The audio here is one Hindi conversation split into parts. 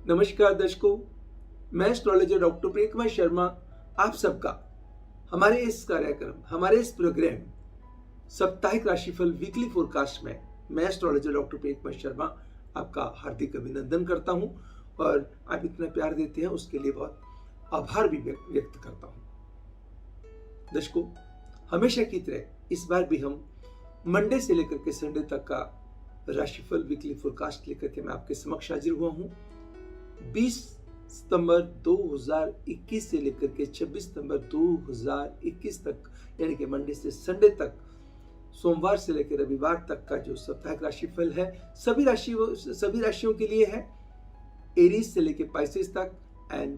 नमस्कार दर्शकों, मैं एस्ट्रोलॉजर डॉक्टर प्रेम कुमार शर्मा आप सबका हमारे इस कार्यक्रम, हमारे इस प्रोग्राम साप्ताहिक राशिफल वीकली फोरकास्ट में मैं एस्ट्रोलॉजर डॉक्टर प्रेम कुमार शर्मा आपका हार्दिक अभिनंदन करता हूं और आप इतना प्यार देते हैं उसके लिए बहुत आभार भी व्यक्त करता हूं। दर्शकों, हमेशा की तरह इस बार भी हम मंडे से लेकर के संडे तक का राशिफल वीकली फोरकास्ट लेकर के मैं आपके समक्ष हाजिर हुआ हूं। 20 सितंबर 2021 से लेकर के 26 सितंबर 2021 तक, यानी कि मंडे से संडे तक, सोमवार से लेकर रविवार तक का जो साप्ताहिक राशिफल है सभी राशियों के लिए है। एरीज से लेकर पाइसेस तक एंड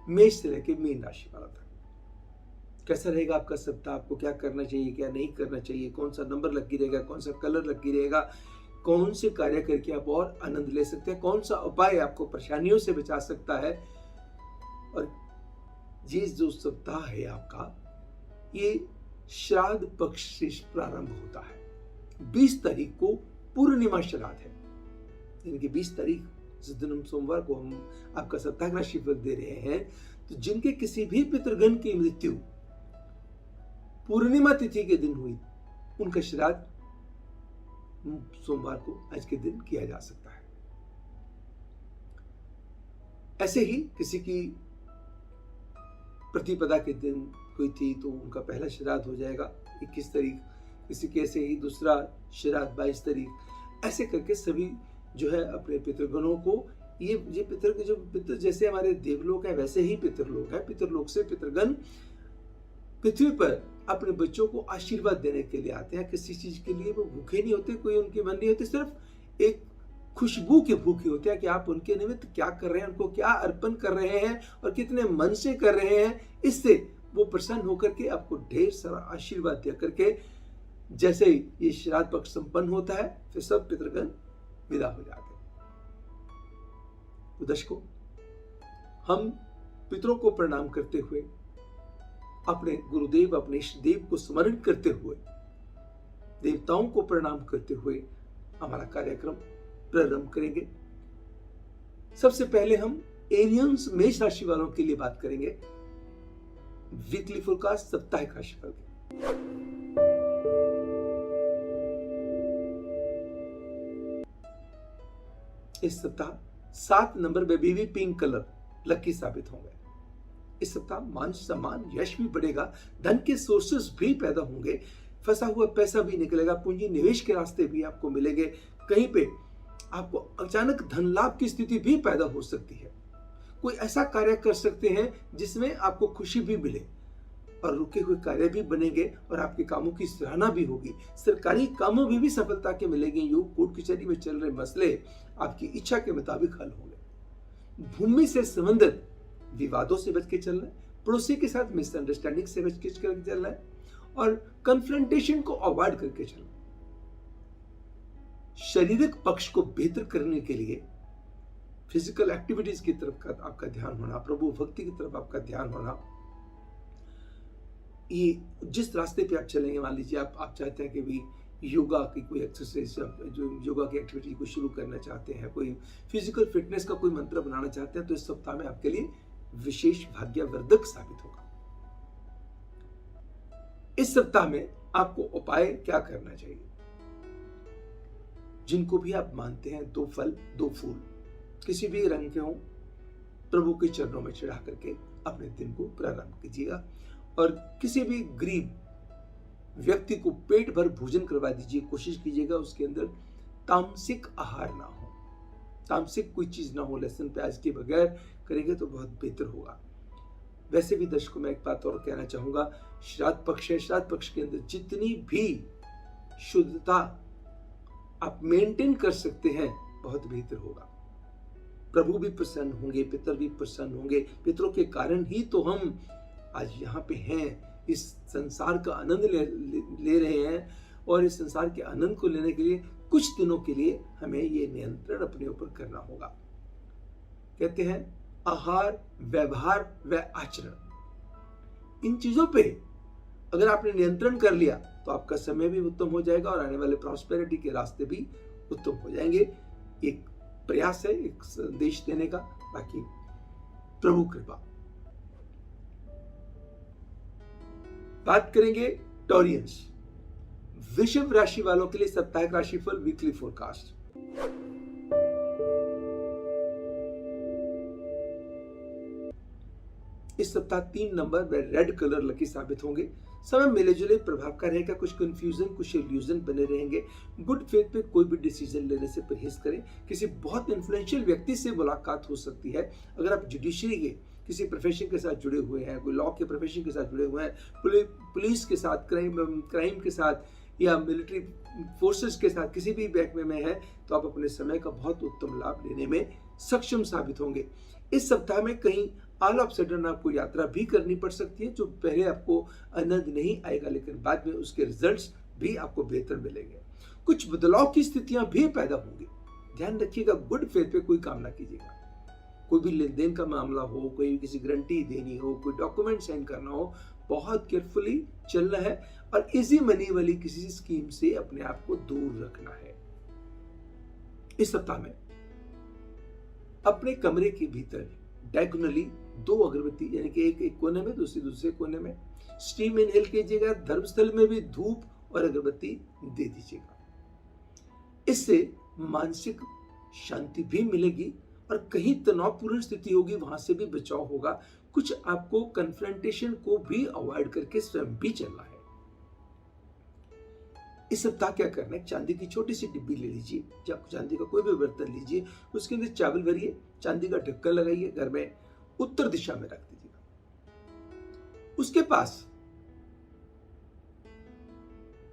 मेष से लेकर मीन राशि वाला तक। कैसा रहेगा आपका सप्ताह, आपको क्या करना चाहिए, क्या नहीं करना चाहिए, कौन सा नंबर लगी रहेगा, कौन सा कलर लगी रहेगा, कौन से कार्य करके आप और आनंद ले सकते हैं, कौन सा उपाय आपको परेशानियों से बचा सकता है। और ये जो सप्ताह है आपका, ये श्राद्ध पक्ष से प्रारंभ होता है। 20 तारीख को पूर्णिमा श्राद्ध है, यानी कि 20 तारीख जिस दिन हम सोमवार को हम आपका साप्ताहिक राशिफल दे रहे हैं, तो जिनके किसी भी पितृगण की मृत्यु पूर्णिमा तिथि के दिन हुई, उनका श्राद्ध सोमवार को आज के दिन किया जा सकता है। ऐसे ही किसी की प्रतिपदा के दिन हुई थी तो उनका पहला श्राद्ध हो जाएगा 21 तारीख, किसी के ऐसे ही दूसरा श्राद्ध 22 तारीख। ऐसे करके सभी जो है अपने पितृगणों को, ये पितृ जैसे हमारे देवलोक है वैसे ही पितृलोक है। पितृलोक से पितृगण पृथ्वी पर अपने बच्चों को आशीर्वाद देने के लिए आते हैं। किसी चीज के लिए वो भूखे नहीं होते, कोई उनके मन नहीं होते, सिर्फ एक खुशबू के भूखे होते हैं कि आप उनके निमित्त क्या कर रहे हैं, उनको क्या अर्पण कर रहे हैं और कितने मन से कर रहे हैं। इससे वो प्रसन्न होकर के आपको ढेर सारा आशीर्वाद दे करके, जैसे ही ये श्राद्ध पक्ष संपन्न होता है, फिर सब पितृगण विदा हो जाते हैं। तो दर्शकों, हम पितरों को प्रणाम करते हुए, अपने गुरुदेव, अपने इष्ट देव को स्मरण करते हुए, देवताओं को प्रणाम करते हुए हमारा कार्यक्रम प्रारंभ करेंगे। सबसे पहले हम एरियंस मेष राशि वालों के लिए बात करेंगे, वीकली फोरकास्ट साप्ताहिक राशिफल के। इस सप्ताह 7 नंबर में भी पिंक कलर लकी साबित होंगे। इस सप्ताह मान सम्मान यश भी बढ़ेगा, धन के सोर्सेस भी पैदा होंगे, फंसा हुआ पैसा भी निकलेगा, पूंजी निवेश के रास्ते भी आपको मिलेंगे। कहीं पे आपको अचानक धन लाभ की स्थिति भी पैदा हो सकती है। कोई ऐसा कार्य कर सकते हैं जिसमें आपको खुशी भी मिले और रुके हुए कार्य भी बनेंगे और आपके कामों की सराहना भी होगी। सरकारी कामों में भी सफलता के मिलेंगे। योग कोर्ट कचहरी में चल रहे मसले आपकी इच्छा के मुताबिक हल होंगे। भूमि से संबंधित विवादों से बच के चलना है, पड़ोसी के साथ मिसअंडरस्टैंडिंग से बच के चलना है और कन्फ्रंटेशन को अवॉइड करके चलना है। शारीरिक पक्ष को बेहतर करने के लिए फिजिकल एक्टिविटीज की तरफ आपका ध्यान होना, प्रभु भक्ति की तरफ आपका ध्यान होना। ये जिस रास्ते पे आप चलेंगे, मान लीजिए आप चाहते हैं कि भी योगा की कोई एक्सरसाइज, जो योगा की एक्टिविटी को शुरू करना चाहते हैं, कोई फिजिकल फिटनेस का कोई मंत्र बनाना चाहते हैं, तो इस सप्ताह में आपके लिए विशेष भाग्यवर्धक साबित होगा। इस सप्ताह में आपको उपाय क्या करना चाहिए? जिनको भी आप मानते हैं, 2 फल 2 फूल किसी भी रंग के हों, प्रभु के चरणों में चढ़ा करके अपने दिन को प्रारंभ कीजिएगा। और किसी भी गरीब व्यक्ति को पेट भर भोजन करवा दीजिए। कोशिश कीजिएगा उसके अंदर तामसिक आहार ना हो, तामसिक कोई चीज ना हो, लहसुन प्याज के बगैर करेंगे तो बहुत बेहतर होगा। वैसे भी दर्शकों, मैं एक बात और कहना चाहूंगा, श्राद्ध पक्ष है, श्राद्ध पक्ष के अंदर जितनी भी शुद्धता आप मेंटेन कर सकते हैं बहुत बेहतर होगा। प्रभु भी प्रसन्न होंगे, पितर भी प्रसन्न होंगे। पितरों के कारण ही तो हम आज यहाँ पे हैं, इस संसार का आनंद ले रहे हैं। और इस संसार के आनंद को लेने के लिए कुछ दिनों के लिए हमें ये नियंत्रण अपने ऊपर करना होगा। कहते हैं आहार, व्यवहार व आचरण, इन चीजों पे अगर आपने नियंत्रण कर लिया तो आपका समय भी उत्तम हो जाएगा और आने वाले प्रॉस्पेरिटी के रास्ते भी उत्तम हो जाएंगे। एक प्रयास है एक संदेश देने का, बाकी प्रभु कृपा। बात करेंगे टॉरियंस, वृषभ राशि वालों के लिए साप्ताहिक राशिफल वीकली फोरकास्ट। इस सप्ताह 3 नंबर व रेड कलर लकी साबित होंगे। समय मिले जुले प्रभाव का रहेगा, कुछ कंफ्यूजन, कुछ इल्यूजन बने रहेंगे। गुड फेथ पे कोई भी डिसीजन लेने से परहेज करें। किसी बहुत इन्फ्लुएंशियल व्यक्ति से मुलाकात हो सकती है। अगर आप जुडिशरी के किसी प्रोफेशन के साथ जुड़े हुए हैं, कोई लॉ के प्रोफेशन के साथ जुड़े हुए हैं, पुलिस के साथ, क्राइम के साथ या मिलिट्री फोर्सेस के साथ किसी भी बैंक में है, तो आप अपने समय का बहुत उत्तम लाभ लेने में सक्षम साबित होंगे। इस सप्ताह में कहीं ऑल ऑफ सडन आपको यात्रा भी करनी पड़ सकती है, जो पहले आपको आनंद नहीं आएगा, लेकिन बाद में उसके रिजल्ट्स भी आपको बेहतर मिलेंगे। कुछ बदलाव की स्थितियां भी पैदा होंगी। ध्यान रखिएगा, गुड फेथ पे कोई काम ना कीजिएगा। कोई भी लेन देन का मामला हो, कोई किसी गारंटी देनी हो, कोई डॉक्यूमेंट साइन करना हो, बहुत केयरफुली चलना है और इजी मनी वाली किसी स्कीम से अपने आप को दूर रखना है। इस सप्ताह में अपने कमरे के भीतर डायगोनली 2 अगरबत्ती, यानी कि एक कोने में, दूसरे कोने में स्टीम इनहेल कीजिएगा। धर्मस्थल में भी धूप और अगरबत्ती दे दीजिएगा। इससे मानसिक शांति भी मिलेगी और कहीं तनावपूर्ण स्थिति होगी वहां से भी बचाव होगा। कुछ आपको कन्फ्रंटेशन को भी अवॉइड करके स्वयं भी चलना है। इस सप्ताह क्या करना है, चांदी की छोटी सी डिब्बी ले लीजिए, या चांदी का कोई भी बर्तन लीजिए, उसके अंदर चावल भरिए, चांदी का ढक्कन लगाइए, घर में उत्तर दिशा में रख दीजिएगा। उसके पास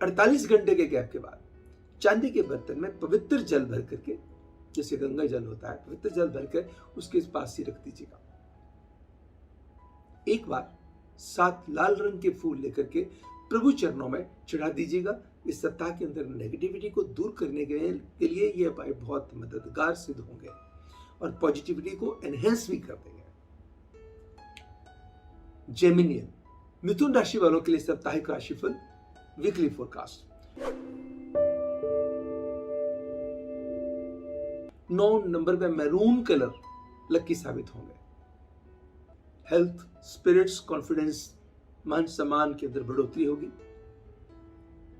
48 घंटे के गैप के बाद चांदी के बर्तन में पवित्र जल भर करके, जैसे गंगा जल होता है, पवित्र जल भरकर उसके पास ही रख दीजिएगा। एक बार 7 लाल रंग के फूल लेकर के प्रभु चरणों में चढ़ा दीजिएगा। इस सप्ताह के अंदर नेगेटिविटी को दूर करने के लिए ये उपाय बहुत मददगार सिद्ध होंगे और पॉजिटिविटी को एनहेंस भी कर देंगे। जेमिनियन, मिथुन राशि वालों के लिए साप्ताहिक राशिफल वीकली फोरकास्ट। 9 नंबर में मैरून कलर लकी साबित होंगे। हेल्थ, स्पिरिट्स, कॉन्फिडेंस, मान सम्मान के अंदर बढ़ोतरी होगी।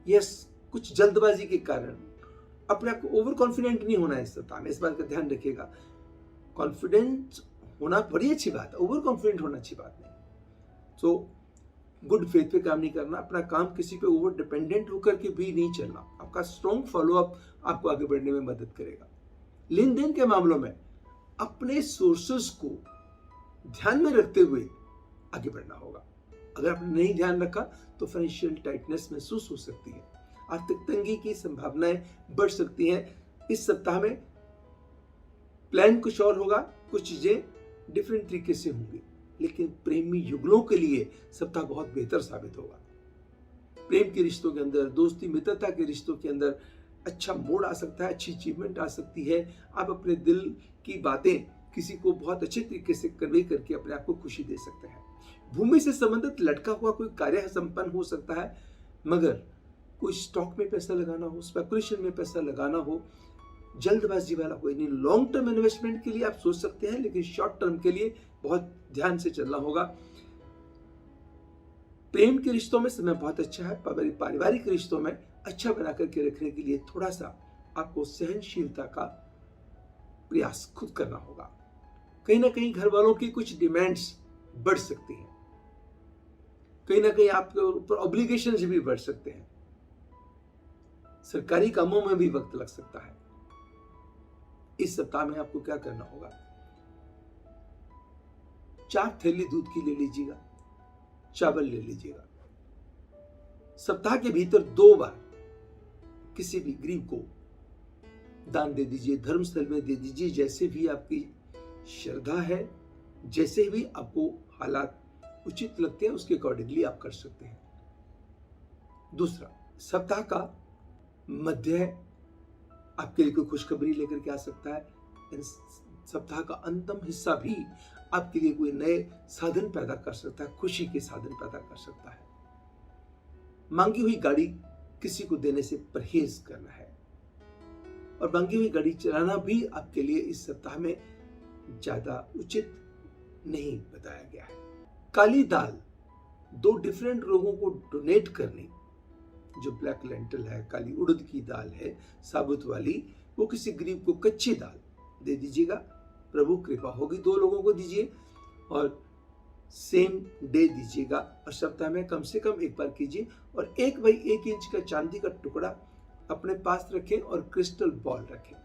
यस, कुछ जल्दबाजी के कारण अपने आप को ओवर कॉन्फिडेंट नहीं होना है इस सप्ताह में, इस बात का ध्यान रखिएगा। कॉन्फिडेंट होना बड़ी अच्छी बात है, ओवर कॉन्फिडेंट होना अच्छी बात नहीं। तो गुड फेथ पे काम नहीं करना, अपना काम किसी पे ओवर डिपेंडेंट होकर के भी नहीं चलना। आपका स्ट्रॉन्ग फॉलोअप आपको आगे बढ़ने में मदद करेगा। लेन देन के मामलों में अपने सोर्सेस को ध्यान में रखते हुए आगे बढ़ना होगा। अगर आपने नहीं ध्यान रखा तो फाइनेंशियल टाइटनेस महसूस हो सकती है, आर्थिक तंगी की संभावनाएं बढ़ सकती हैं। इस सप्ताह में प्लान कुछ और होगा, कुछ चीजें डिफरेंट तरीके से होंगी, लेकिन प्रेमी युगलों के लिए सप्ताह बहुत बेहतर साबित होगा। प्रेम के रिश्तों के अंदर, दोस्ती मित्रता के रिश्तों के अंदर अच्छा मोड़ आ सकता है, अच्छी अचीवमेंट आ सकती है। आप अपने दिल की बातें किसी को बहुत अच्छे तरीके से कन्वे करके अपने आप को खुशी दे सकते हैं। भूमि से संबंधित लटका हुआ कोई कार्य संपन्न हो सकता है, मगर कोई स्टॉक में पैसा लगाना हो, स्पेकुलेशन में पैसा लगाना हो, जल्दबाजी वाला कोई नहीं। लॉन्ग टर्म इन्वेस्टमेंट के लिए आप सोच सकते हैं, लेकिन शॉर्ट टर्म के लिए बहुत ध्यान से चलना होगा। प्रेम के रिश्तों में समय बहुत अच्छा है। पारिवारिक रिश्तों में अच्छा बना करके रखने के लिए थोड़ा सा आपको सहनशीलता का प्रयास खुद करना होगा। कहीं ना कहीं घर वालों की कुछ डिमांड्स बढ़ सकती हैं, कहीं ना कहीं आपके ऊपर ऑब्लिगेशंस भी बढ़ सकते हैं, सरकारी कामों में भी वक्त लग सकता है। इस सप्ताह में आपको क्या करना होगा, 4 थैली दूध की ले लीजिएगा, चावल ले लीजिएगा। सप्ताह के भीतर 2 बार किसी भी गरीब को दान दे दीजिए, धर्मस्थल में दे दीजिए, जैसे भी आपकी श्रद्धा है, जैसे भी आपको हालात उचित लगते हैं उसके अकॉर्डिंगली आप कर सकते हैं। दूसरा, सप्ताह का मध्य आपके लिए कोई खुशखबरी लेकर के आ सकता है। सप्ताह का अंतिम हिस्सा भी आपके लिए कोई नए साधन पैदा कर सकता है, खुशी के साधन पैदा कर सकता है। मांगी हुई गाड़ी किसी को देने से परहेज करना है। और भांगी हुई गाड़ी चलाना भी आपके लिए इस सप्ताह में ज्यादा उचित नहीं बताया गया है। काली दाल 2 डिफरेंट लोगों को डोनेट करनी, जो ब्लैक लेंटल है, काली उड़द की दाल है साबुत वाली, वो किसी गरीब को कच्ची दाल दे दीजिएगा, प्रभु कृपा होगी। 2 लोगों को दीजिए और सेम डे दीजिएगा और सप्ताह में कम से कम एक बार कीजिए। और 1 बाई 1 इंच का चांदी का टुकड़ा अपने पास रखें और क्रिस्टल बॉल रखें।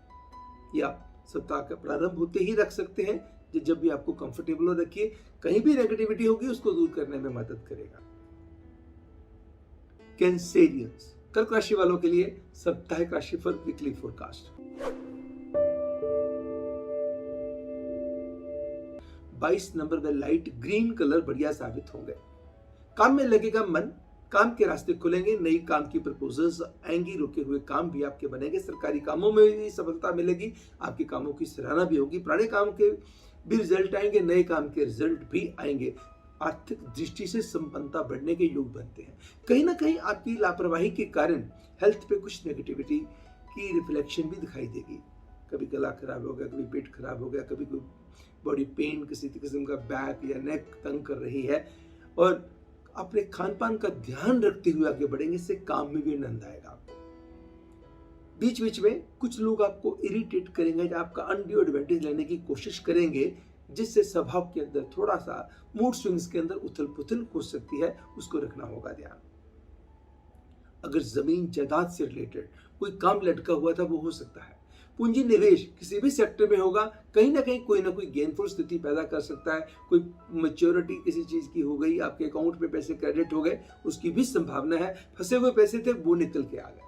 या सप्ताह का प्रारंभ होते ही रख सकते हैं, जब भी आपको कंफर्टेबल हो रखिए। कहीं भी नेगेटिविटी होगी उसको दूर करने में मदद करेगा। कैंसेरियंस, कर्क राशि वालों के लिए साप्ताहिक राशिफल वीकली फोरकास्ट। 22 नंबर में लाइट ग्रीन कलर बढ़िया साबित होंगे। काम में लगेगा मन, काम के रास्ते खुलेंगे, नई काम की प्रपोजल्स आएंगी, रुके हुए काम भी आपके बनेंगे, सरकारी कामों में भी सफलता मिलेगी, आपके कामों की सराहना भी होगी, पुराने काम के भी रिजल्ट आएंगे, नए काम के रिजल्ट भी आएंगे। आर्थिक दृष्टि से संपन्नता बढ़ने के योग बनते हैं। कहीं ना कहीं आपकी लापरवाही के कारण हेल्थ पे कुछ नेगेटिविटी की रिफ्लेक्शन भी दिखाई देगी। कभी गला खराब हो गया, कभी पेट खराब हो गया, कभी कोई बॉडी पेन, किसी किस्म का बैक या नेक तंग कर रही है। और अपने खान पान का ध्यान रखते हुए आगे बढ़ेंगे, इससे काम में भी आनंद आएगा आपको। बीच बीच में कुछ लोग आपको इरिटेट करेंगे, आपका अनड्यू एडवांटेज लेने की कोशिश करेंगे, जिससे स्वभाव के अंदर थोड़ा सा मूड स्विंग्स के अंदर उथल पुथल हो सकती है, उसको रखना होगा ध्यान। अगर जमीन जायदाद से रिलेटेड कोई काम लटका हुआ था वो हो सकता है। पूंजी निवेश किसी भी सेक्टर में होगा, कहीं ना कहीं कोई ना कोई गेनफुल स्थिति पैदा कर सकता है। कोई मैच्योरिटी किसी चीज की हो गई, आपके अकाउंट में पैसे क्रेडिट हो गए, उसकी भी संभावना है। फंसे हुए पैसे थे वो निकल के आ गए।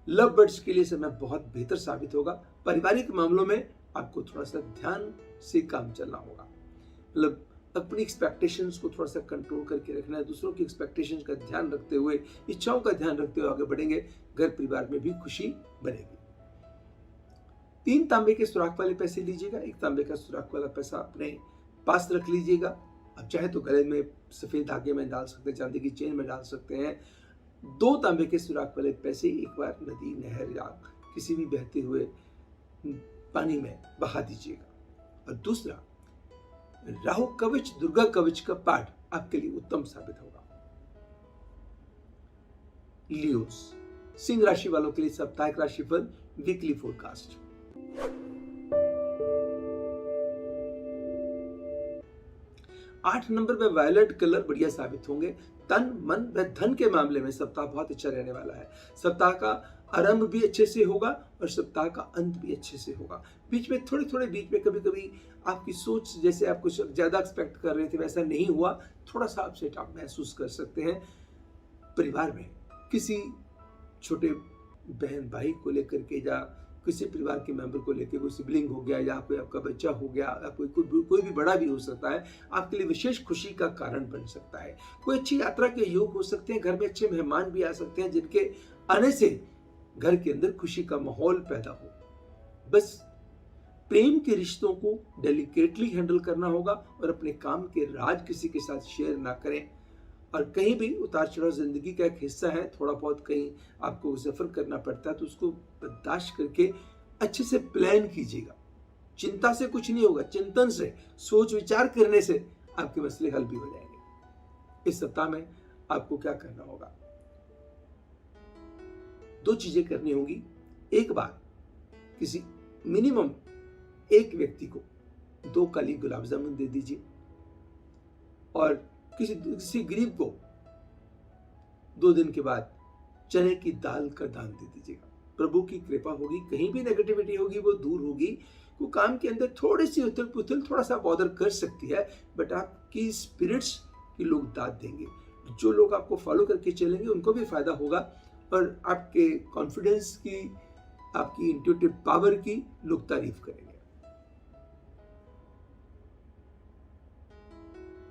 लव बर्ड्स के लिए समय बहुत बेहतर साबित होगा। पारिवारिक मामलों में आपको थोड़ा सा ध्यान से काम चलना होगा, मतलब अपनी एक्सपेक्टेशंस को थोड़ा सा कंट्रोल करके रखना है। दूसरों की एक्सपेक्टेशंस का ध्यान रखते हुए, इच्छाओं का ध्यान रखते हुए आगे बढ़ेंगे। घर परिवार में भी खुशी बनेगी। 3 तांबे के सुराख वाले पैसे लीजिएगा, 1 तांबे का सुराख वाला पैसा अपने पास रख लीजिएगा। अब चाहे तो गले में सफेद धागे में डाल सकते हैं, चांदी की चेन में डाल सकते हैं। 2 तांबे के सुराख वाले पैसे एक बार नदी, नहर या किसी भी बहते हुए पानी में बहा दीजिएगा। और दूसरा, राहु कवच, दुर्गा कवच का पाठ आपके लिए उत्तम साबित होगा। लियोस, सिंह राशि वालों के लिए साप्ताहिक राशिफल वीकली फोरकास्ट। 8 नंबर में वायलेट कलर बढ़िया साबित होंगे। तन, मन व धन के मामले में सप्ताह बहुत अच्छा रहने वाला है। सप्ताह का आरंभ भी अच्छे से होगा और सप्ताह का अंत भी अच्छे से होगा। बीच में थोड़े बीच में कभी कभी आपकी सोच, जैसे आप कुछ ज्यादा एक्सपेक्ट कर रहे थे वैसा नहीं हुआ, थोड़ा सा अपसेट आप महसूस कर सकते हैं। परिवार में किसी छोटे बहन भाई को लेकर के या किसी परिवार के मेंबर को लेकर, कोई सिबलिंग हो गया या कोई आपका बच्चा हो गया या कोई भी बड़ा भी हो सकता है, आपके लिए विशेष खुशी का कारण बन सकता है। कोई अच्छी यात्रा के योग हो सकते हैं, घर में अच्छे मेहमान भी आ सकते हैं, जिनके आने से घर के अंदर खुशी का माहौल पैदा हो। बस प्रेम के रिश्तों को डेलिकेटली हैंडल करना होगा और अपने काम के राज किसी के साथ शेयर ना करें। और कहीं भी उतार चढ़ाव जिंदगी का एक हिस्सा है, थोड़ा बहुत कहीं आपको सफर करना पड़ता है, तो उसको बर्दाश्त करके अच्छे से प्लान कीजिएगा। चिंता से कुछ नहीं होगा, चिंतन से, सोच विचार करने से आपके मसले हल भी हो जाएंगे। इस सप्ताह में आपको क्या करना होगा? 2 चीजें करनी होगी। एक बार किसी मिनिमम एक व्यक्ति को 2 काली गुलाब जामुन दे दीजिए और किसी गरीब को 2 दिन के बाद चने की दाल का दान दे दीजिएगा। प्रभु की कृपा होगी, कहीं भी नेगेटिविटी होगी वो दूर होगी। को काम के अंदर थोड़ी सी उथल पुथल थोड़ा सा बॉदर कर सकती है, बट आपकी स्पिरिट्स की लोग दाद देंगे। जो लोग आपको फॉलो करके चलेंगे उनको भी फायदा होगा और आपके कॉन्फिडेंस की, आपकी इंट्यूटिव पावर की लोग तारीफ करेंगे।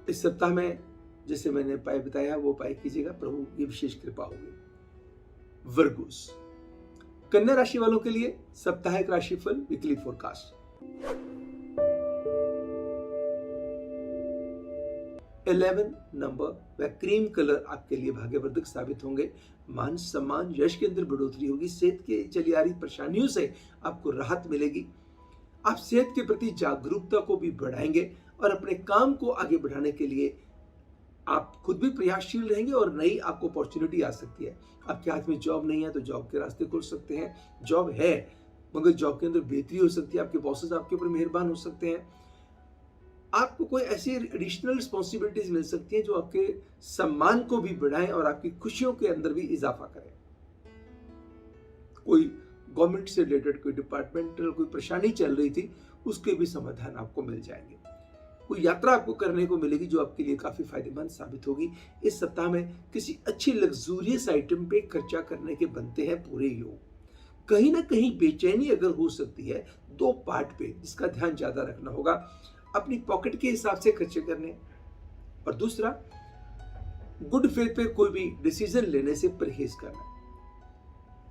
इस सप्ताह में जैसे मैंने उपाय बताया वो उपाय कीजिएगा, प्रभु की विशेष कृपा होगी। वर्गोस, कन्या राशि वालों के लिए साप्ताहिक राशिफल वीकली फोरकास्ट। 11 नंबर व क्रीम कलर आपके लिए भाग्यवर्धक साबित होंगे। मान सम्मान यश के अंदर बढ़ोतरी होगी। सेहत के चली आ रही परेशानियों से आपको राहत मिलेगी। आप सेहत के प्रति जागरूकता को भी बढ़ाएंगे और अपने काम को आगे बढ़ाने के लिए आप खुद भी प्रयासशील रहेंगे और नई आपको अपॉर्चुनिटी आ सकती है। आपके हाथ में जॉब नहीं है तो जॉब के रास्ते खुल सकते हैं। जॉब है मगर जॉब के अंदर बेहतरी हो सकती है। आपके बॉसेस आपके ऊपर मेहरबान हो सकते हैं। आपको कोई ऐसी एडिशनल रिस्पॉन्सिबिलिटीज मिल सकती हैं जो आपके सम्मान को भी बढ़ाएं और आपकी खुशियों के अंदर भी इजाफा करें। कोई गवर्नमेंट से रिलेटेड कोई डिपार्टमेंटल कोई परेशानी चल रही थी, उसके भी समाधान आपको मिल जाएंगे। कोई यात्रा आपको करने को मिलेगी जो आपके लिए काफी फायदेमंद साबित होगी। इस सप्ताह में किसी अच्छी लग्जूरियस आइटम पे खर्चा करने के बनते हैं पूरे योग। कहीं ना कहीं बेचैनी अगर हो सकती है 2 पार्ट पे, जिसका ध्यान ज्यादा रखना होगा। अपनी पॉकेट के हिसाब से खर्चे करने, और दूसरा गुड फेथ पे कोई भी डिसीजन लेने से परहेज करना।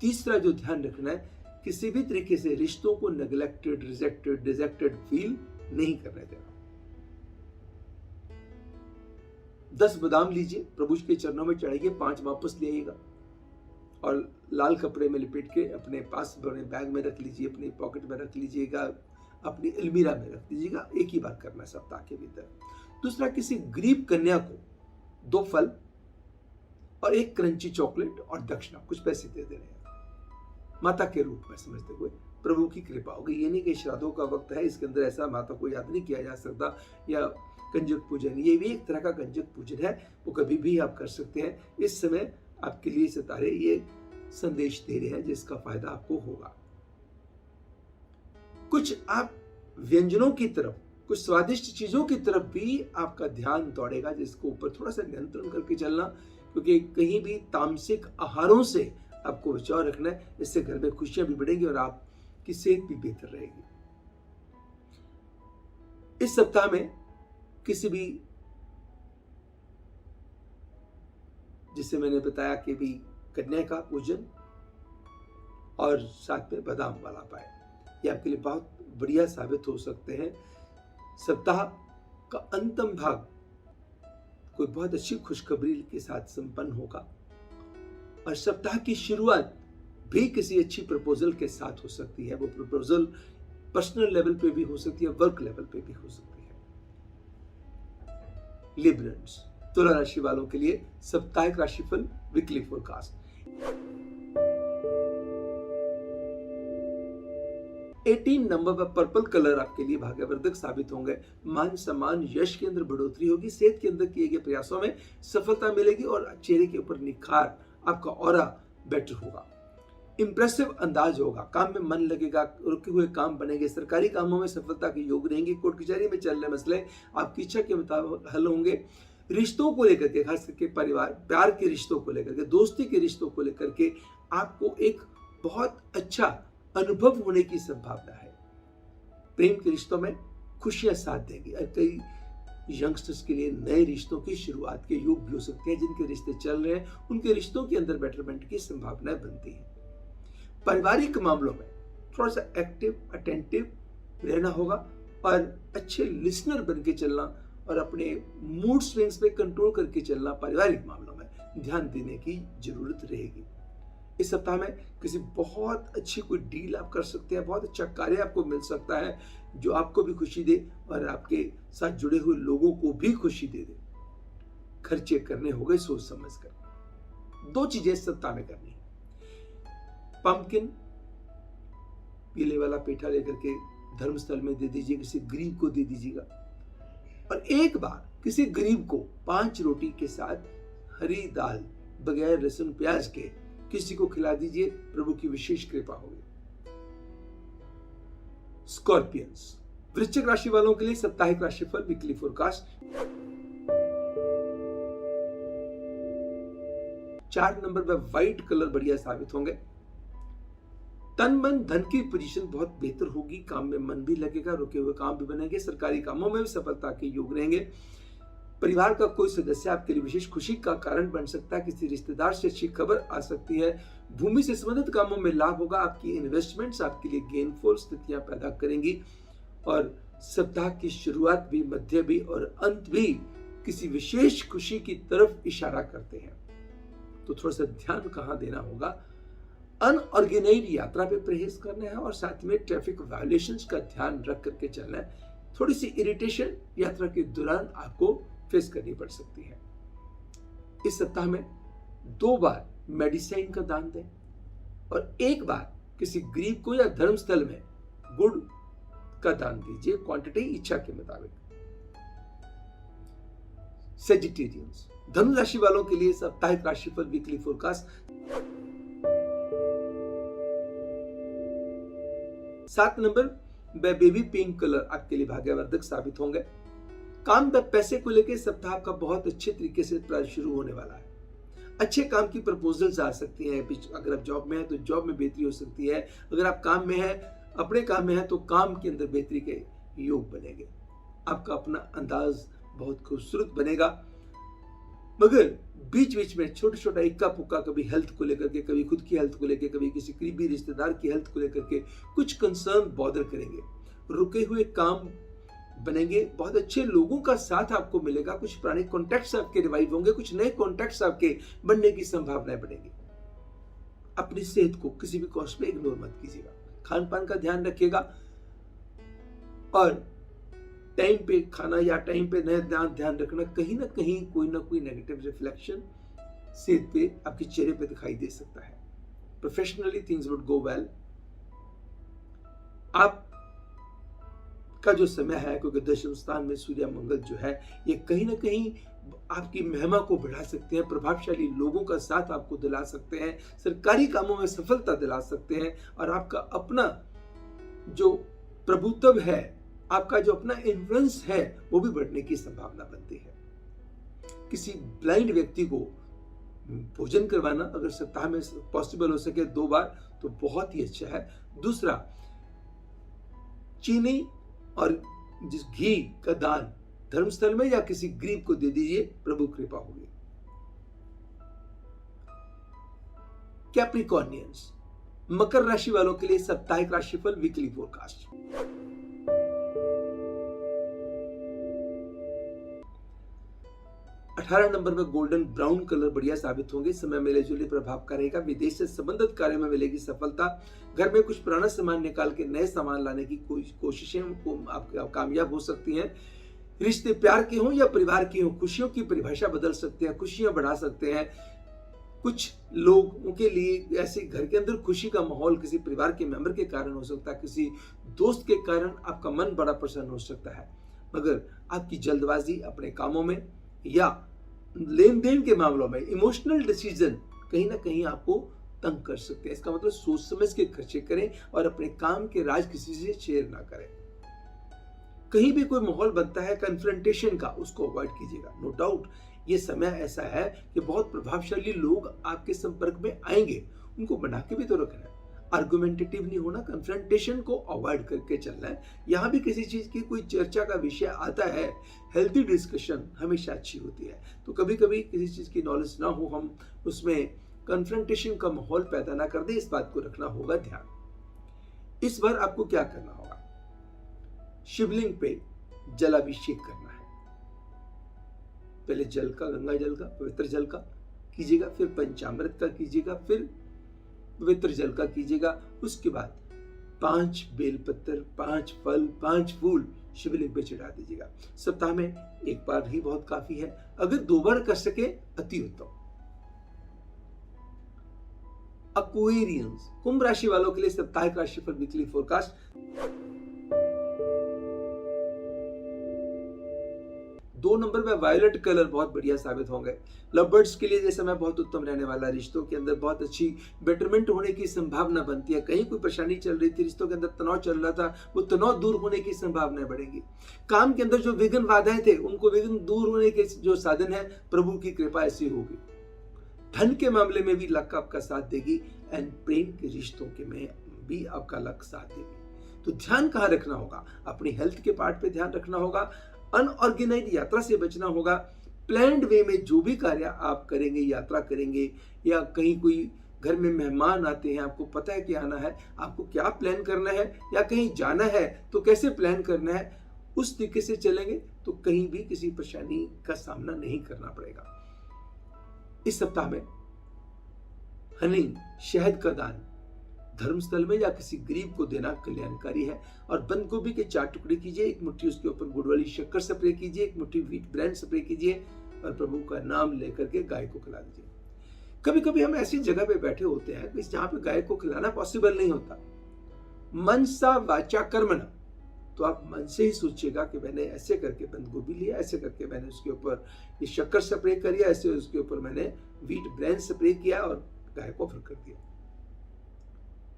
तीसरा जो ध्यान रखना है, किसी भी तरीके से रिश्तों को नेग्लेक्टेड, रिजेक्टेड, डिजेक्टेड फील नहीं करने देना। 10 बादाम लीजिए, प्रभु के चरणों में चढ़ाइए, 5 वापस ले आइएगा और लाल कपड़े में लपेट के अपने पास बने बैग में रख लीजिए, अपनी पॉकेट में रख लीजिएगा, अपनी अलमीरा में रख दीजिएगा। एक ही बार करना है सप्ताह के भीतर। दूसरा, किसी गरीब कन्या को 2 फल और 1 क्रंची चॉकलेट और दक्षिणा कुछ पैसे दे देने हैं, माता के रूप में समझते हुए। प्रभु की कृपा होगी। ये नहीं कि श्राद्धों का वक्त है, इसके अंदर ऐसा माता को याद नहीं किया जा सकता, या कंजक पूजन, ये भी एक तरह का कंजक पूजन है, वो कभी भी आप कर सकते हैं। इस समय आपके लिए सितारे ये संदेश दे रहे हैं जिसका फायदा आपको होगा। कुछ आप व्यंजनों की तरफ, कुछ स्वादिष्ट चीजों की तरफ भी आपका ध्यान दौड़ेगा, जिसको ऊपर थोड़ा सा नियंत्रण करके चलना, क्योंकि कहीं भी तामसिक आहारों से आपको बचाव रखना है। इससे घर में खुशियां भी बढ़ेंगी और आपकी सेहत भी बेहतर रहेगी। इस सप्ताह में किसी भी, जिसे मैंने बताया कि भी कन्या का पूजन और साथ में बादाम वाला पाए, ये आपके लिए बहुत बढ़िया साबित हो सकते हैं। सप्ताह का अंतिम भाग कोई बहुत अच्छी खुशखबरी के साथ संपन्न होगा और सप्ताह की शुरुआत भी किसी अच्छी प्रपोजल के साथ हो सकती है। वो प्रपोजल पर्सनल लेवल पे भी हो सकती है, वर्क लेवल पे भी हो सकती है। लिब्रन्स, तुला राशि वालों के लिए साप्ताहिक राशिफल वीकली फोरकास्ट। 18 नंबर पर पर्पल कलर आपके लिए भाग्यवर्धक साबित होंगे। मान सम्मान यश के अंदर बढ़ोतरी होगी। सेहत के अंदर किए गए प्रयासों में सफलता मिलेगी और चेहरे के ऊपर निखार, आपका ऑरा बेटर होगा। इंप्रेसिव अंदाज होगा, काम में मन लगेगा, रुके हुए काम बनेंगे, सरकारी कामों में सफलता के योग रहेंगे। कोर्ट कचहरी में चल रहे मसले आपकी इच्छा के मुताबिक हल होंगे। रिश्तों को लेकर के, खास करके परिवार, प्यार के रिश्तों को लेकर के, दोस्ती के रिश्तों को लेकर के आपको एक बहुत अच्छा अनुभव होने की संभावना है। प्रेम के रिश्तों में खुशियां साथ देंगी और कई यंगस्टर्स के लिए नए रिश्तों की शुरुआत के योग भी हो सकते हैं। जिनके रिश्ते चल रहे हैं उनके रिश्तों के अंदर बेटरमेंट की संभावनाएं बनती है। पारिवारिक मामलों में थोड़ा सा एक्टिव, अटेंटिव रहना होगा और अच्छे लिसनर बन के चलना और अपने मूड स्विंग्स पे कंट्रोल करके चलना पारिवारिक मामलों में ध्यान देने की जरूरत रहेगी। इस सप्ताह में किसी बहुत अच्छी कोई डील आप कर सकते हैं, बहुत अच्छा कार्य आपको मिल सकता है जो आपको भी खुशी दे और आपके साथ जुड़े हुए लोगों को भी खुशी दे दे। खर्चे करने होंगे सोच समझ कर। 2 चीजें इस सप्ताह में करनी है। पंपकिन, पीले वाला पेठा लेकर के धर्मस्थल में दे दीजिए, किसी गरीब को दे दीजिएगा। और एक बार किसी गरीब को 5 रोटी के साथ हरी दाल बगैर लहसुन प्याज के किसी को खिला दीजिए, प्रभु की विशेष कृपा होगी। स्कॉर्पियंस, वृश्चिक राशि वालों के लिए साप्ताहिक राशिफल वीकली फोरकास्ट। 4 नंबर पर व्हाइट कलर बढ़िया साबित होंगे। तन मन धन की पोजीशन बहुत बेहतर होगी। काम में मन भी लगेगा, रुके हुए काम भी बनेंगे। सरकारी कामों में भी सफलता के योग रहेंगे। परिवार का कोई सदस्य आपके लिए विशेष खुशी का कारण बन सकता है। किसी रिश्तेदार से अच्छी खबर आ सकती है। भूमि से संबंधित कामों में लाभ होगा। आपकी इन्वेस्टमेंट्स आपके लिए गेनफुल स्थितियां पैदा करेंगी और सप्ताह की शुरुआत भी, मध्य भी और अंत भी किसी विशेष खुशी की तरफ इशारा करते हैं। तो थोड़ा सा ध्यान कहाँ देना होगा, अनऑर्गेनाइज्ड यात्रा पे परहेज करना है और साथ में ट्रैफिक वायोलेशंस का ध्यान रख करके चलना है। थोड़ी सी इरिटेशन यात्रा के दौरान आपको फेस करनी पड़ सकती है। इस सप्ताह में 2 बार मेडिसिन का दान दें और 1 बार किसी गरीब को या धर्म स्थल में गुड़ का दान दीजिए, क्वांटिटी इच्छा के मुताबिक। सेजिटेरियंस, धनु राशि वालों के लिए साप्ताहिक राशिफल weekly forecast. 7 number baby pink colour आपके लिए भाग्यवर्धक साबित होंगे। काम व पैसे को लेकर सप्ताह आपका बहुत अच्छे तरीके से शुरू होने वाला है। अच्छे काम की प्रपोजल्स आ सकती हैं। अगर आप जॉब में हैं तो जॉब में बेहतरी हो सकती है। अगर आप काम में हैं, अपने काम में हैं, तो काम के अंदर बेहतरी के योग बनेंगे। आपका अपना अंदाज बहुत खूबसूरत बनेगा, मगर बीच बीच में छोटा छोटा इक्का पुक्का, कभी हेल्थ को लेकर के, कभी खुद की हेल्थ को लेकर, कभी किसी करीबी रिश्तेदार की हेल्थ को लेकर के कुछ कंसर्न बॉदर करेंगे। रुके हुए काम बनेंगे, बहुत अच्छे लोगों का साथ आपको मिलेगा, कुछ पुराने कॉन्टैक्ट्स आपके रिवाइव होंगे, कुछ नए कॉन्टैक्ट्स आपके बनने की संभावनाएं बढ़ेंगी। अपनी सेहत को किसी भी कॉस्ट पे इग्नोर मत कीजिएगा। खान पान का ध्यान रखिएगा और टाइम पे खाना या टाइम पे नया ध्यान रखना। कहीं ना कहीं कोई ना कोई नेगेटिव रिफ्लेक्शन सेहत पे, आपके चेहरे पे दिखाई दे सकता है। Professionally things would go well. आप का जो समय है, क्योंकि दशम स्थान में सूर्य मंगल जो है, ये कहीं ना कहीं आपकी महिमा को बढ़ा सकते हैं, प्रभावशाली लोगों का साथ आपको दिला सकते हैं, सरकारी कामों में सफलता दिला सकते हैं और आपका अपना जो प्रभुत्व है, आपका जो अपना इन्फ्लुएंस है, वो भी बढ़ने की संभावना बनती है। किसी ब्लाइंड व्यक्ति को भोजन करवाना अगर सप्ताह में पॉसिबल हो सके 2 बार तो बहुत ही अच्छा है। दूसरा, चीनी और जिस घी का दान धर्मस्थल में या किसी गरीब को दे दीजिए, प्रभु कृपा होगी। कैप्रिकॉर्नियंस, मकर राशि वालों के लिए साप्ताहिक राशिफल वीकली फोरकास्ट। 18 नंबर में गोल्डन ब्राउन कलर बढ़िया साबित होंगे। समय मेले जुले प्रभाव का रहेगा। विदेश से संबंधित कार्य में मिलेगी सफलता। घर में कुछ पुराना सामान निकाल के नए सामान लाने की कोशिशें को आप कामयाब हो सकती हैं। रिश्ते प्यार के हों या परिवार के हों, खुशियों की परिभाषा बदल सकते हैं, खुशियां बढ़ा सकते हैं। कुछ लोगों के लिए ऐसे घर के अंदर खुशी का माहौल किसी परिवार के मेंबर के कारण हो सकता है, किसी दोस्त के कारण आपका मन बड़ा प्रसन्न हो सकता है। मगर आपकी जल्दबाजी अपने कामों में या लेन देन के मामलों में इमोशनल डिसीजन कहीं ना कहीं आपको तंग कर सकते हैं। इसका मतलब सोच समझ के खर्चे करें और अपने काम के राज किसी से शेयर ना करें। कहीं भी कोई माहौल बनता है कन्फ्रंटेशन का, उसको अवॉइड कीजिएगा। नो डाउट ये समय ऐसा है कि बहुत प्रभावशाली लोग आपके संपर्क में आएंगे, उनको बना के भी तो रखना है। आर्गुमेंटेटिव नहीं होना, कन्फ्रंटेशन को अवॉइड करके चलना है। यहाँ भी किसी चीज की कोई चर्चा का विषय आता है, हेल्थी डिस्कशन हमेशा अच्छी होती है। तो कभी कभी किसी चीज की नॉलेज ना हो, हम उसमें कन्फ्रंटेशन का माहौल पैदा ना कर दे, इस बात को रखना होगा ध्यान। इस बार आपको क्या करना होगा, शिवलिंग पे जलाभिषेक करना है। पहले जल का, गंगा जल का, पवित्र जल का कीजिएगा, फिर पंचामृत का कीजिएगा, फिर पवित्र जल का कीजिएगा। उसके बाद 5 बेलपत्र, 5 फल, 5 फूल शिवलिंग पे चढ़ा दीजिएगा। सप्ताह में 1 बार ही बहुत काफी है, अगर 2 बार कर सके अति उत्तम। एक्वेरियंस, कुंभ राशि वालों के लिए साप्ताहिक राशिफल वीकली फोरकास्ट। 2 नंबर में वायलेट कलर बहुत बढ़िया साबित होंगे। लव बर्ड्स के लिए ये समय बहुत उत्तम रहने वाला है। रिश्तों के अंदर बहुत अच्छी बेटरमेंट होने की संभावना बनती है। कहीं कोई परेशानी चल रही थी, रिश्तों के अंदर तनाव चल रहा था, वो तनाव दूर होने की संभावनाएं बढ़ेंगी। काम के अंदर जो विघ्न बाधाएं थे, उनको विघ्न दूर होने के जो साधन है, प्रभु की कृपा ऐसी होगी। धन के मामले में भी लक आपका साथ देगी एंड प्रेम के रिश्तों के में भी आपका लक साथ देगी। तो ध्यान कहाँ रखना होगा, अपनी हेल्थ के पार्ट पे ध्यान रखना होगा। अनऑर्गेनाइज्ड यात्रा से बचना होगा। प्लान्ड वे में जो भी कार्य आप करेंगे, यात्रा करेंगे या कहीं कोई घर में मेहमान आते हैं, आपको पता है कि आना है, आपको क्या प्लान करना है या कहीं जाना है तो कैसे प्लान करना है, उस तरीके से चलेंगे तो कहीं भी किसी परेशानी का सामना नहीं करना पड़ेगा। इस सप्ताह में हनी, शहद का दान धर्मस्थल में या किसी गरीब को देना कल्याणकारी है। और बंद गोभी के 4 टुकड़े कीजिए, 1 मुट्ठी उसके ऊपर गुड़ वाली शक्कर स्प्रे कीजिए, 1 मुट्ठी व्हीट ब्रांड स्प्रे कीजिए और प्रभु का नाम लेकर के गाय को खिला दीजिए। कभी कभी हम ऐसी जगह पे बैठे होते हैं जहां पे गाय को खिलाना पॉसिबल नहीं होता। मन सा वाचा कर्मणा, तो आप मन से ही सोचिएगा कि मैंने ऐसे करके बंद गोभी लिया, ऐसे करके मैंने उसके ऊपर ये शक्कर स्प्रे करिया, ऐसे उसके ऊपर मैंने व्हीट ब्रांड स्प्रे किया और गाय को ऑफर कर दिया।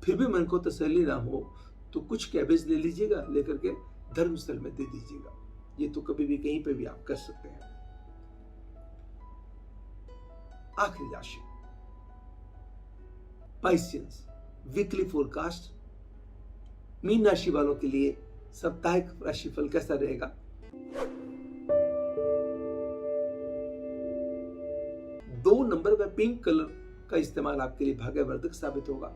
फिर भी मन को तसल्ली ना हो तो कुछ कैबेज ले लीजिएगा, लेकर के धर्मस्थल में दे दीजिएगा। ये तो कभी भी कहीं पे भी आप कर सकते हैं। आखिरी राशि पाइसियंस, वीकली फोरकास्ट। मीन राशि वालों के लिए साप्ताहिक राशिफल कैसा रहेगा? दो नंबर में पिंक कलर का इस्तेमाल आपके लिए भाग्यवर्धक साबित होगा।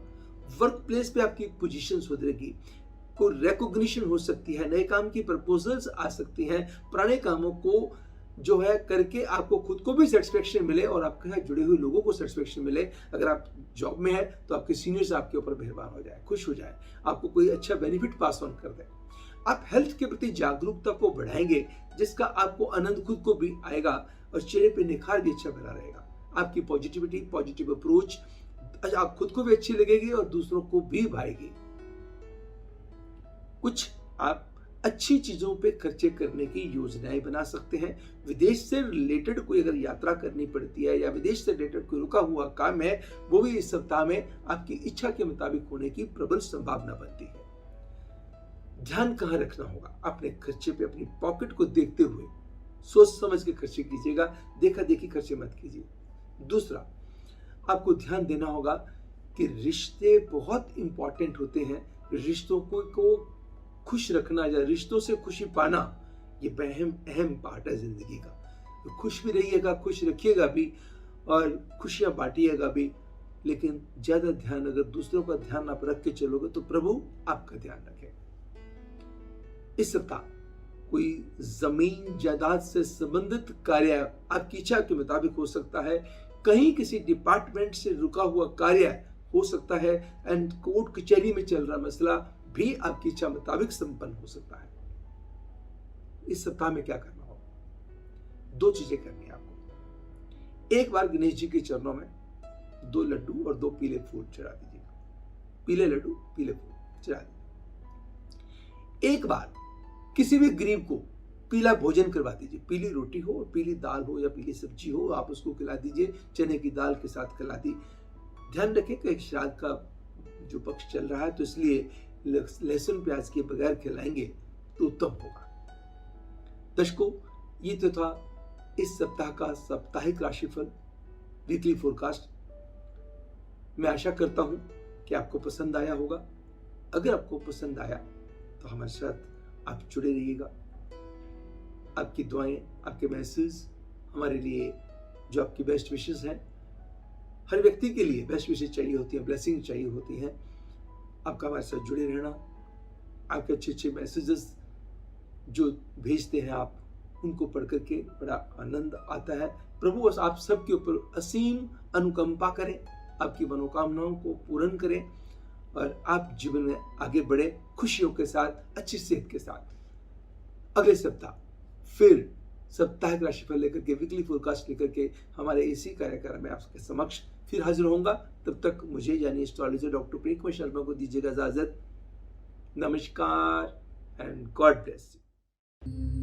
वर्क प्लेस पे आपकी पोजीशन सुधरेगी, कोई रिकॉग्निशन हो सकती है, नए काम की प्रपोजल्स आ सकती हैं, पुराने कामों को जो है करके आपको खुद को भी सेटिस्फेक्शन मिले और आपके साथ जुड़े हुए लोगों को सेटिस्फेक्शन मिले। अगर आप जॉब में है तो आपके सीनियर्स आपके ऊपर मेहरबान हो जाए, खुश हो जाए, आपको कोई अच्छा बेनिफिट पास ऑन कर दे। आप हेल्थ के प्रति जागरूकता को बढ़ाएंगे, जिसका आपको आनंद खुद को भी आएगा और चेहरे पे निखार भी अच्छा बना रहेगा। आपकी पॉजिटिविटी, पॉजिटिव अप्रोच आप खुद को भी अच्छी लगेगी और दूसरों को भी भाएगी। कुछ आप अच्छी चीजों पे खर्चे करने की योजनाएं बना सकते हैं। विदेश से रिलेटेड कोई अगर यात्रा करनी पड़ती है या विदेश से रिलेटेड कोई रुका हुआ काम है, वो भी इस सप्ताह में आपकी इच्छा के मुताबिक होने की प्रबल संभावना बनती है। ध्यान कहां रखना होगा? अपने खर्चे पे अपनी पॉकेट को देखते हुए सोच समझ के खर्चे कीजिएगा, देखा देखी खर्चे मत कीजिए। दूसरा, आपको ध्यान देना होगा कि रिश्ते बहुत इंपॉर्टेंट होते हैं। रिश्तों को खुश रखना या रिश्तों से खुशी पाना, ये अहम पार्ट है जिंदगी का। तो खुश भी रहिएगा, खुश रखिएगा भी और खुशियां बांटिएगा भी। लेकिन ज्यादा ध्यान अगर दूसरों का ध्यान आप रख के चलोगे तो प्रभु आपका ध्यान रखेगा। इस सप्ताह कोई जमीन जायदाद से संबंधित कार्य आपकी इच्छा के मुताबिक हो सकता है। कहीं किसी डिपार्टमेंट से रुका हुआ कार्य हो सकता है एंड कोर्ट कचहरी में चल रहा मसला भी आपकी इच्छा मुताबिक संपन्न हो सकता है। इस सप्ताह में क्या करना होगा? 2 चीजें करनी है आपको। एक बार गणेश जी के चरणों में 2 लड्डू और 2 पीले फूल चढ़ा दीजिएगा। पीले लड्डू, पीले फूल चढ़ा दीजिए। एक बार किसी भी गरीब को पीला भोजन करवा दीजिए। पीली रोटी हो, पीली दाल हो या पीली सब्जी हो, आप उसको खिला दीजिए। चने की दाल के साथ खिला दी। ध्यान रखें कि श्राद्ध का जो पक्ष चल रहा है, तो इसलिए लहसुन प्याज के बगैर खिलाएंगे तो उत्तम होगा। दर्शकों, ये तो था इस सप्ताह का साप्ताहिक राशिफल, वीकली फोरकास्ट। मैं आशा करता हूं कि आपको पसंद आया होगा। अगर आपको पसंद आया तो हमारे साथ आप जुड़े रहिएगा। आपकी दुआएं, आपके मैसेज हमारे लिए जो आपकी बेस्ट विशेस हैं, हर व्यक्ति के लिए बेस्ट विशेस चाहिए होती है, ब्लेसिंग चाहिए होती है। आपका हमारे साथ जुड़े रहना, आपके अच्छे अच्छे मैसेजेस जो भेजते हैं आप, उनको पढ़ करके बड़ा आनंद आता है। प्रभु बस आप सबके ऊपर असीम अनुकंपा करें, आपकी मनोकामनाओं को पूर्ण करें और आप जीवन में आगे बढ़े खुशियों के साथ, अच्छी सेहत के साथ। अगले सप्ताह फिर साप्ताहिक राशिफल लेकर के, वीकली फोरकास्ट लेकर के हमारे इसी कार्यक्रम में आपके समक्ष फिर हाजिर होऊंगा। तब तक मुझे यानी एस्ट्रोलॉजर डॉक्टर प्रेम कुमार शर्मा को दीजिएगा इजाजत। नमस्कार एंड गॉड ब्लेस यू।